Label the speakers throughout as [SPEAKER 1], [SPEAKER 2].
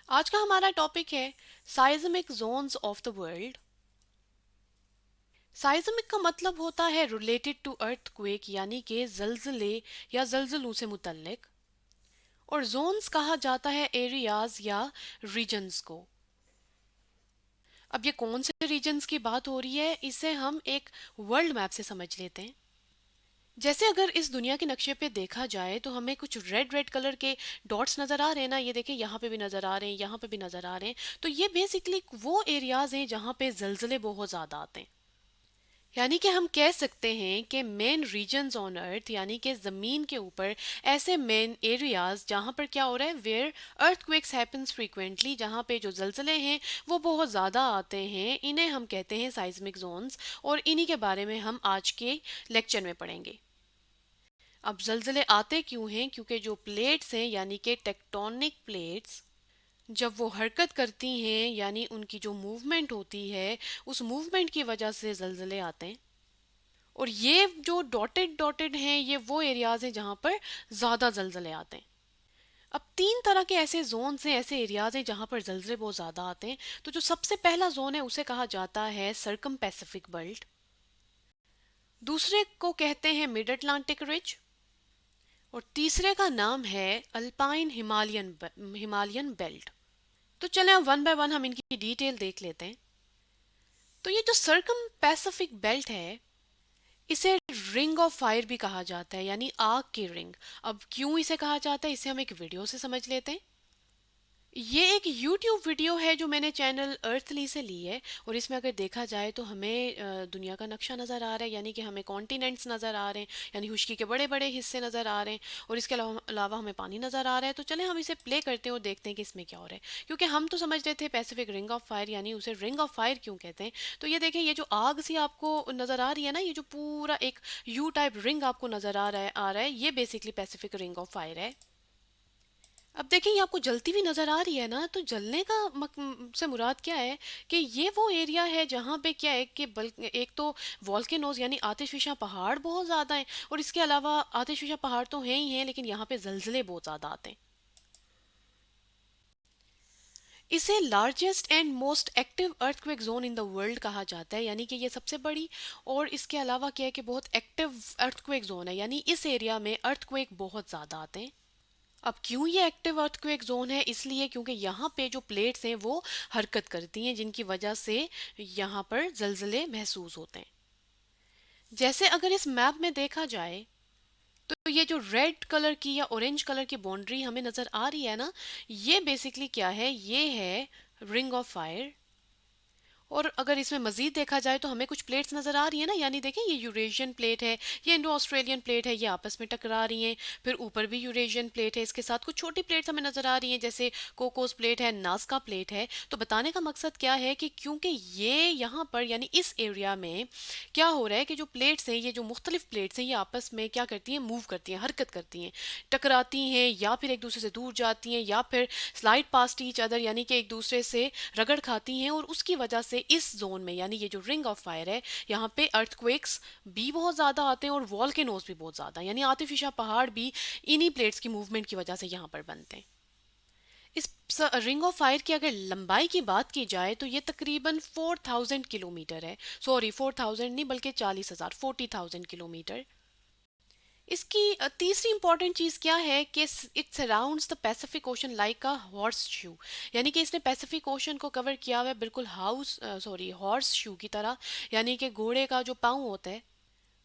[SPEAKER 1] आज का हमारा टॉपिक है साइज़मिक जोन्स ऑफ द वर्ल्ड। साइज़मिक का मतलब होता है रिलेटेड टू अर्थक्वेक यानी कि जलजले या जलजलों से मुतल्लिक। और जोन्स कहा जाता है एरियाज या रीजन्स को। अब ये कौन से रीजन्स की बात हो रही है, इसे हम एक वर्ल्ड मैप से समझ लेते हैं। जैसे अगर इस दुनिया के नक्शे पे देखा जाए तो हमें कुछ रेड रेड कलर के डॉट्स नज़र आ रहे हैं ना, ये देखें, यहाँ पे भी नज़र आ रहे हैं, यहाँ पे भी नज़र आ रहे हैं। तो ये बेसिकली वो एरियाज हैं जहाँ पे जलजले बहुत ज़्यादा आते हैं। यानी कि हम कह सकते हैं कि मेन रीजन्स ऑन अर्थ यानी कि ज़मीन के ऊपर ऐसे मेन एरियाज जहाँ पर क्या हो रहा है, वेयर अर्थक्वेक्स हैपन्स फ्रीक्वेंटली, जहाँ पे जो जलजले हैं वो बहुत ज़्यादा आते हैं, इन्हें हम कहते हैं साइज्मिक जोन्स। और इन्हीं के बारे में हम आज के लेक्चर में पढ़ेंगे। अब जलजले आते क्यों हैं? क्योंकि जो प्लेट्स हैं यानी कि टेक्टोनिक प्लेट्स जब वो हरकत करती हैं यानी उनकी जो मूवमेंट होती है, उस मूवमेंट की वजह से जलजले आते हैं। और ये जो डॉटेड डॉटेड हैं ये वो एरियाज हैं जहाँ पर ज़्यादा जलजले आते हैं। अब तीन तरह के ऐसे जोन्स हैं, ऐसे एरियाज हैं जहाँ पर जलजले बहुत ज़्यादा आते हैं। तो जो सबसे पहला जोन है उसे कहा जाता है सर्कम पैसिफिक बेल्ट। दूसरे को कहते हैं मिड अटलांटिक रिज। और तीसरे का नाम है अल्पाइन हिमालयन बेल्ट। तो चलें अब वन बाय वन हम इनकी डिटेल देख लेते हैं। तो ये जो सर्कम पैसिफिक बेल्ट है, इसे रिंग ऑफ फायर भी कहा जाता है, यानी आग की रिंग। अब क्यों इसे कहा जाता है, इसे हम एक वीडियो से समझ लेते हैं। ये एक YouTube वीडियो है जो मैंने चैनल अर्थली से ली है। और इसमें अगर देखा जाए तो हमें दुनिया का नक्शा नज़र आ रहा है, यानी कि हमें कॉन्टिनेंट्स नज़र आ रहे हैं, यानी खुश्की के बड़े बड़े हिस्से नज़र आ रहे हैं। और इसके अलावा हमें पानी नज़र आ रहा है। तो चलें हम इसे प्ले करते हैं और देखते हैं कि इसमें क्या हो रहा है। क्योंकि हम तो समझ रहे थे पैसिफिक रिंग ऑफ फायर, यानी उसे रिंग ऑफ फायर क्यों कहते हैं। तो ये देखें, ये जो आग सी आपको नज़र आ रही है ना, ये जो पूरा एक यू टाइप रिंग आपको नज़र आ रहा है, ये basically Pacific ring of fire है। अब देखिए, ये आपको जलती हुई नजर आ रही है ना, तो जलने का से मुराद क्या है कि ये वो एरिया है जहाँ पे क्या है कि एक तो वॉल्केनोज यानी आतिशफिशा पहाड़ बहुत ज़्यादा हैं। और इसके अलावा आतिशफिशा पहाड़ तो हैं ही हैं, लेकिन यहाँ पे जलजले बहुत ज़्यादा आते हैं। इसे largest and most active earthquake zone in the world कहा जाता है, यानी कि ये सबसे बड़ी और इसके अलावा क्या है कि बहुत एक्टिव अर्थक्वेक जोन है, यानी इस एरिया में अर्थक्वेक बहुत ज़्यादा आते हैं। अब क्यों ये एक्टिव अर्थक्वेक जोन है? इसलिए क्योंकि यहाँ पे जो प्लेट्स हैं वो हरकत करती हैं, जिनकी वजह से यहाँ पर जलजले महसूस होते हैं। जैसे अगर इस मैप में देखा जाए तो ये जो रेड कलर की या ऑरेंज कलर की बाउंड्री हमें नजर आ रही है ना, ये बेसिकली क्या है, ये है रिंग ऑफ फायर। और अगर इसमें मजीद देखा जाए तो हमें कुछ प्लेट्स नजर आ रही है ना, यानी देखें, ये यूरेशियन प्लेट है, ये इंडो ऑस्ट्रेलियन प्लेट है, ये आपस में टकरा रही हैं। फिर ऊपर भी यूरेशियन प्लेट है, इसके साथ कुछ छोटी प्लेट्स हमें नजर आ रही हैं, जैसे कोकोस प्लेट है, नास्का प्लेट है। तो बताने का मकसद क्या है कि क्योंकि ये यहाँ पर यानी इस एरिया में क्या हो रहा है कि जो प्लेट्स हैं, ये जो मुख्तलिफ प्लेट्स हैं, ये आपस में क्या करती हैं, मूव करती हैं, हरकत करती हैं, टकराती हैं, या फिर एक दूसरे से दूर जाती हैं, या फिर स्लाइड पास्ट ईच अदर, यानी कि एक दूसरे से रगड़ खाती हैं। और उसकी वजह से इस जोन में यानी ये जो रिंग ऑफ फायर है, यहाँ पे अर्थक्वेक्स भी बहुत ज़्यादा आते हैं और वॉल्केनोज भी बहुत ज़्यादा, यानी आतिफिशा पहाड़ भी इन्हीं प्लेट्स की मूवमेंट की वजह से यहाँ पर बनते हैं। इस रिंग ऑफ फायर की अगर लंबाई की बात की जाए तो ये तकरीबन 4000 किलोमीटर है। सॉरी, 4000 नहीं बल्कि 40,000, 40,000 किलोमीटर। इसकी तीसरी इंपॉर्टेंट चीज़ क्या है कि it surrounds the Pacific ocean like a horse shoe, यानी कि इसने पैसिफिक ओशन को कवर किया हुआ है बिल्कुल हॉर्स शू की तरह, यानी कि घोड़े का जो पाँव होता है,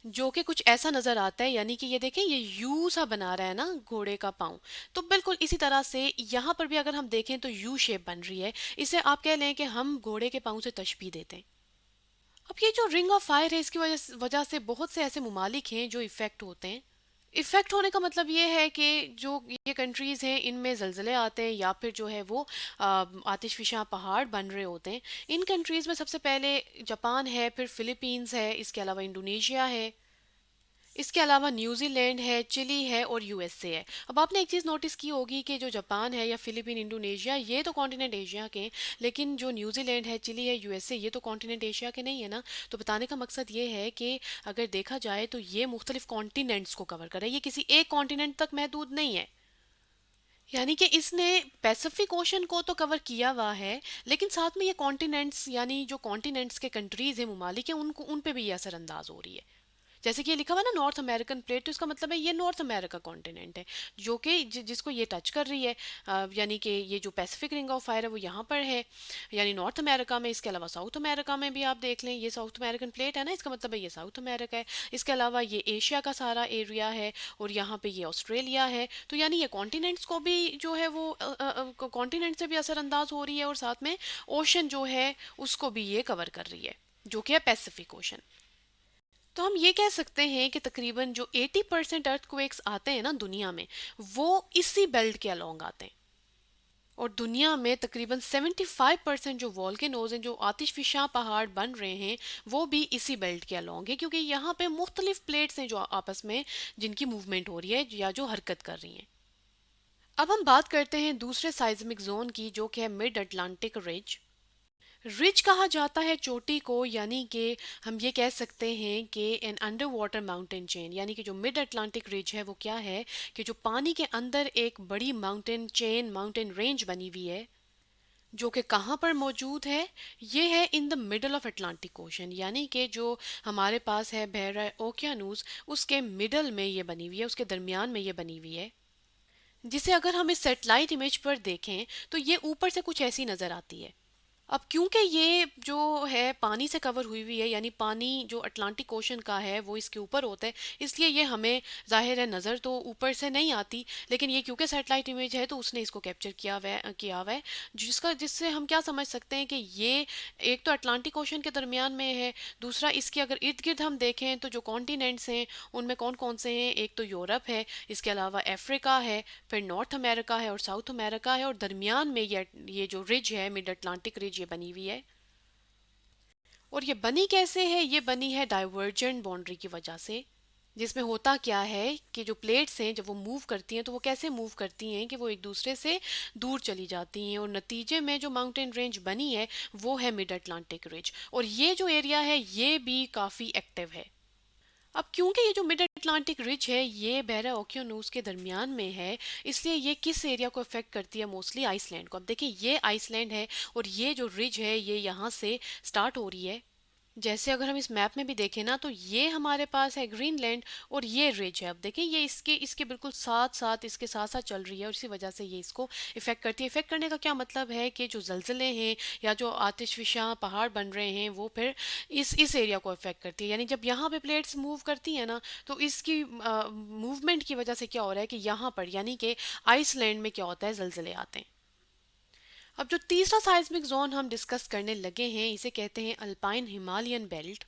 [SPEAKER 1] जो कि कुछ ऐसा नजर आता है, यानी कि ये देखें, ये यू सा बना रहा है ना घोड़े का पाँव। तो बिल्कुल इसी तरह से यहाँ पर भी अगर हम देखें तो यू शेप बन रही है। इसे आप कह लें कि हम घोड़े के पाँव से तशबीह देते हैं। अब ये जो रिंग ऑफ फायर है, इसकी वजह से बहुत से ऐसे ममालिक हैं जो इफेक्ट होते हैं। इफेक्ट होने का मतलब ये है कि जो ये कंट्रीज़ हैं इनमें जलजले आते हैं, या फिर जो है वो आतिशफिशा पहाड़ बन रहे होते हैं। इन कंट्रीज़ में सबसे पहले जापान है, फिर फिलीपींस है, इसके अलावा इंडोनेशिया है, इसके अलावा न्यूजीलैंड है, चिली है और यूएसए है। अब आपने एक चीज़ नोटिस की होगी कि जो जापान है या फिलीपीन, इंडोनेशिया, ये तो कॉन्टिनेंट एशिया के हैं, लेकिन जो न्यूजीलैंड है, चिली है, यूएसए, ये तो कॉन्टिनेंट एशिया के नहीं है ना। तो बताने का मकसद ये है कि अगर देखा जाए तो ये मुख्तलिफ कॉन्टिनेंट्स को कवर कर रहा है, ये किसी एक कॉन्टिनेंट तक महदूद नहीं है। यानी कि इसने पैसिफिक ओशन को तो कवर किया हुआ है, लेकिन साथ में ये कॉन्टिनेंट्स, यानी जो कॉन्टिनेंट्स के कंट्रीज हैं, ममालिक हैं, उनको उन पे भी ये असरअंदाज हो रही है। जैसे कि ये लिखा हुआ ना नॉर्थ अमेरिकन प्लेट, तो इसका मतलब है ये नॉर्थ अमेरिका कॉन्टिनेंट है, जो कि जिसको ये टच कर रही है। यानी कि ये जो पैसिफिक रिंग ऑफ फायर है वो यहाँ पर है, यानी नॉर्थ अमेरिका में। इसके अलावा साउथ अमेरिका में भी आप देख लें, ये साउथ अमेरिकन प्लेट है ना, इसका मतलब है ये साउथ अमेरिका है। इसके अलावा ये एशिया का सारा एरिया है, और यहाँ पे ये ऑस्ट्रेलिया है। तो यानी ये कॉन्टिनेंट्स को भी जो है वो कॉन्टिनेंट से भी असरअंदाज हो रही है, और साथ में ओशन जो है उसको भी ये कवर कर रही है, जो कि है पैसिफिक ओशन। तो हम ये कह सकते हैं कि तकरीबन जो 80% अर्थक्वेक्स आते हैं ना दुनिया में, वो इसी बेल्ट के अलोंग आते हैं। और दुनिया में तकरीबन 75% जो वॉल्केनोज हैं, जो आतिशफिशा पहाड़ बन रहे हैं, वो भी इसी बेल्ट के अलोंग है, क्योंकि यहाँ पे मुख्तलिफ प्लेट्स हैं जो आपस में जिनकी मूवमेंट हो रही है या जो हरकत कर रही हैं। अब हम बात करते हैं दूसरे साइज्मिक जोन की, जो कि है मिड अटलांटिक रिज। रिज कहा जाता है चोटी को, यानी कि हम ये कह सकते हैं कि an underwater mountain chain, यानी कि जो मिड अटलांटिक रिज है वो क्या है कि जो पानी के अंदर एक बड़ी माउंटेन चेन, माउंटेन रेंज बनी हुई है, जो कि कहाँ पर मौजूद है, ये है in the middle of Atlantic ocean. यानी कि जो हमारे पास है बहरा ओकियानूस, उसके मिडल में ये बनी हुई है, उसके दरमियान में ये बनी हुई है, जिसे अगर हम इस सेटेलाइट इमेज पर देखें तो ये ऊपर से कुछ ऐसी नज़र आती है। अब क्योंकि ये जो है पानी से कवर हुई हुई है, यानी पानी जो अटलांटिक ओशन का है वो इसके ऊपर होता है, इसलिए ये हमें ज़ाहिर है नज़र तो ऊपर से नहीं आती, लेकिन ये क्योंकि सैटेलाइट इमेज है तो उसने इसको कैप्चर किया हुआ है, जिससे हम क्या समझ सकते हैं कि ये एक तो अटलांटिक ओशन के दरमियान में है। दूसरा, इसके अगर इर्द गिर्द हम देखें तो जो कॉन्टिनेंट्स हैं उनमें कौन कौन से हैं, एक तो यूरोप है, इसके अलावा अफ्रीका है, फिर नॉर्थ अमेरिका है और साउथ अमेरिका है, और दरमियान में ये जो रिज है, मिड अटलांटिक रिज, ये बनी हुई है। और ये बनी कैसे है? ये बनी है डाइवर्जेंट बाउंड्री की वजह से, जिसमें होता क्या है कि जो प्लेट्स हैं जब वो मूव करती हैं तो वो कैसे मूव करती हैं कि वो एक दूसरे से दूर चली जाती हैं, और नतीजे में जो माउंटेन रेंज बनी है वो है मिड अटलांटिक रिज। और ये जो एरिया है ये भी काफ़ी एक्टिव है। अब क्योंकि ये जो मिड अटलांटिक रिज है ये बहरा ओकियानूस के दरमियान में है, इसलिए ये किस एरिया को अफेक्ट करती है? मोस्टली आइसलैंड को। अब देखिए ये आइसलैंड है, और ये जो रिज है ये यहाँ से स्टार्ट हो रही है। जैसे अगर हम इस मैप में भी देखें ना, तो ये हमारे पास है ग्रीनलैंड, और ये रिज है। अब देखें ये इसके इसके बिल्कुल साथ साथ, इसके साथ साथ चल रही है, और इसी वजह से ये इसको इफेक्ट करती है। इफेक्ट करने का क्या मतलब है कि जो जलजले हैं या जो आतिशफिशा पहाड़ बन रहे हैं वो फिर इस एरिया को इफेक्ट करती है। यानी जब यहाँ पे प्लेट्स मूव करती है ना, तो इसकी मूवमेंट की वजह से क्या हो रहा है कि यहाँ पर यानी कि आइसलैंड में क्या होता है, जलजले आते हैं। अब जो तीसरा साइस्मिक जोन हम डिस्कस करने लगे हैं, इसे कहते हैं अल्पाइन हिमालयन बेल्ट।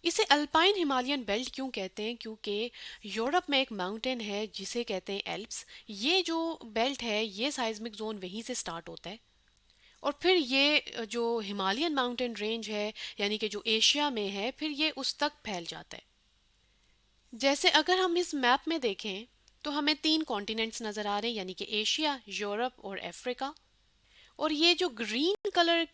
[SPEAKER 1] इसे अल्पाइन हिमालयन बेल्ट क्यों कहते हैं? क्योंकि यूरोप में एक माउंटेन है जिसे कहते हैं एल्प्स। ये जो बेल्ट है ये साइस्मिक जोन वहीं से स्टार्ट होता है, और फिर ये जो हिमालयन माउंटेन रेंज है, यानी कि जो एशिया में है, फिर ये उस तक फैल जाता है। जैसे अगर हम इस मैप में देखें तो हमें तीन कॉन्टिनेंट्स नज़र आ रहे हैं, यानी कि एशिया, यूरोप और अफ्रीका। और ये जो ग्रीन कलर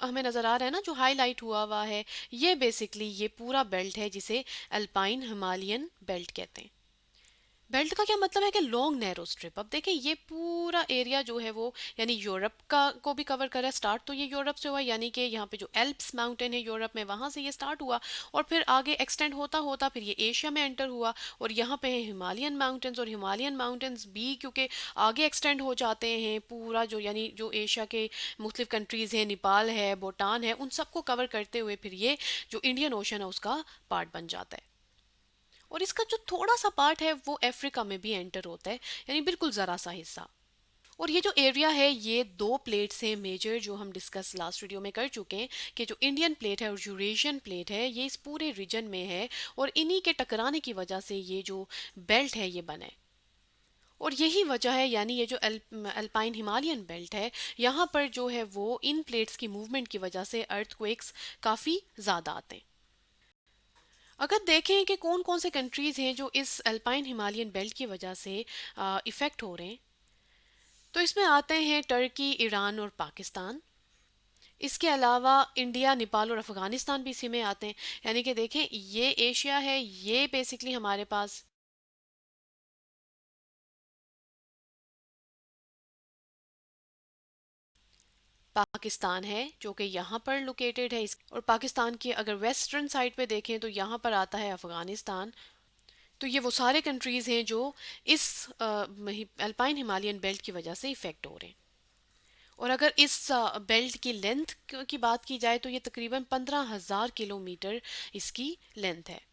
[SPEAKER 1] हमें नज़र आ रहा है ना, जो हाईलाइट हुआ हुआ है, ये बेसिकली ये पूरा बेल्ट है जिसे अल्पाइन हिमालयन बेल्ट कहते हैं। बेल्ट का क्या मतलब है कि लॉन्ग नैरो स्ट्रिप। अब देखिए ये पूरा एरिया जो है वो यानी यूरोप का को भी कवर कर रहा है। स्टार्ट तो ये यूरोप से हुआ, यानी कि यहाँ पे जो एल्प्स माउंटेन है यूरोप में, वहाँ से ये स्टार्ट हुआ, और फिर आगे एक्सटेंड होता होता फिर ये एशिया में एंटर हुआ, और यहाँ पे है हिमालयन माउंटेन्स। और हिमालयन माउंटेन्स भी क्योंकि आगे एक्सटेंड हो जाते हैं, पूरा जो यानी जो एशिया के मुख्तलिफ कंट्रीज़ हैं, नेपाल है, भूटान है, उन सबको कवर करते हुए फिर ये जो इंडियन ओशन है उसका पार्ट बन जाता है। और इसका जो थोड़ा सा पार्ट है वो अफ्रीका में भी एंटर होता है, यानी बिल्कुल ज़रा सा हिस्सा। और ये जो एरिया है ये दो प्लेट्स हैं मेजर, जो हम डिस्कस लास्ट वीडियो में कर चुके हैं, कि जो इंडियन प्लेट है और यूरेशियन प्लेट है ये इस पूरे रीजन में है, और इन्हीं के टकराने की वजह से ये जो बेल्ट है ये बना है। और यही वजह है, यानी ये जो अल्पाइन हिमालयन बेल्ट है, यहाँ पर जो है वो इन प्लेट्स की मूवमेंट की वजह से अर्थक्वेक्स काफ़ी ज़्यादा आते हैं। अगर देखें कि कौन कौन से कंट्रीज़ हैं जो इस अल्पाइन हिमालयन बेल्ट की वजह से इफ़ेक्ट हो रहे हैं, तो इसमें आते हैं टर्की, ईरान और पाकिस्तान। इसके अलावा इंडिया, नेपाल और अफ़गानिस्तान भी इसी में आते हैं। यानी कि देखें ये एशिया है, ये बेसिकली हमारे पास पाकिस्तान है जो कि यहाँ पर लोकेटेड है और पाकिस्तान की अगर वेस्टर्न साइड पे देखें तो यहाँ पर आता है अफ़गानिस्तान। तो ये वो सारे कंट्रीज़ हैं जो इस अल्पाइन हिमालयन बेल्ट की वजह से इफ़ेक्ट हो रहे हैं। और अगर इस बेल्ट की लेंथ की बात की जाए तो ये तकरीबन 15,000 किलोमीटर इसकी लेंथ है।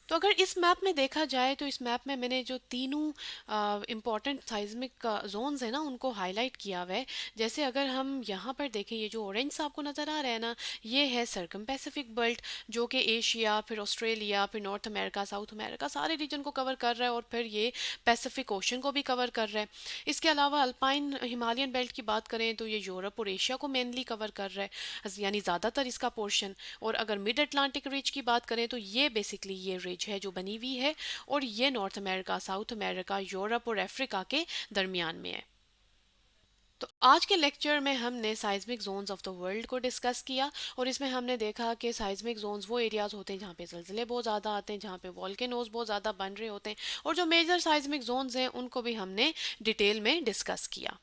[SPEAKER 1] तो अगर इस मैप में देखा जाए तो इस मैप में मैंने जो तीनों इम्पॉर्टेंट साइज्मिक जोन्स हैं ना उनको हाईलाइट किया हुआ है। जैसे अगर हम यहाँ पर देखें, ये जो ऑरेंज आपको नज़र आ रहा है ना, ये है सर्कम पैसिफिक बेल्ट, जो कि एशिया, फिर ऑस्ट्रेलिया, फिर नॉर्थ अमेरिका, साउथ अमेरिका सारे रीजन को कवर कर रहा है और फिर ये पैसिफिक ओशन को भी कवर कर रहा है। इसके अलावा अल्पाइन हिमालयन बेल्ट की बात करें तो ये यूरोप और एशिया को मेनली कवर कर रहा है, यानी ज़्यादातर इसका पोर्शन। और अगर मिड अटलांटिक रिज की बात करें तो ये बेसिकली ये रिज है जो बनी हुई है, और ये north America, south America, Europe और अफ्रीका के दरमियान में है। तो आज के लेक्चर में हमने seismic zones of the world को डिस्कस किया, और इसमें हमने देखा कि साइज्मिक जोन्स वो एरियाज होते हैं जहाँ पे ज़लज़ले बहुत ज़्यादा आते हैं, जहाँ पे वॉल्केनोज बहुत ज़्यादा बन रहे होते हैं, और जो मेजर साइज्मिक जोन्स हैं उनको भी हमने डिटेल में डिस्कस किया।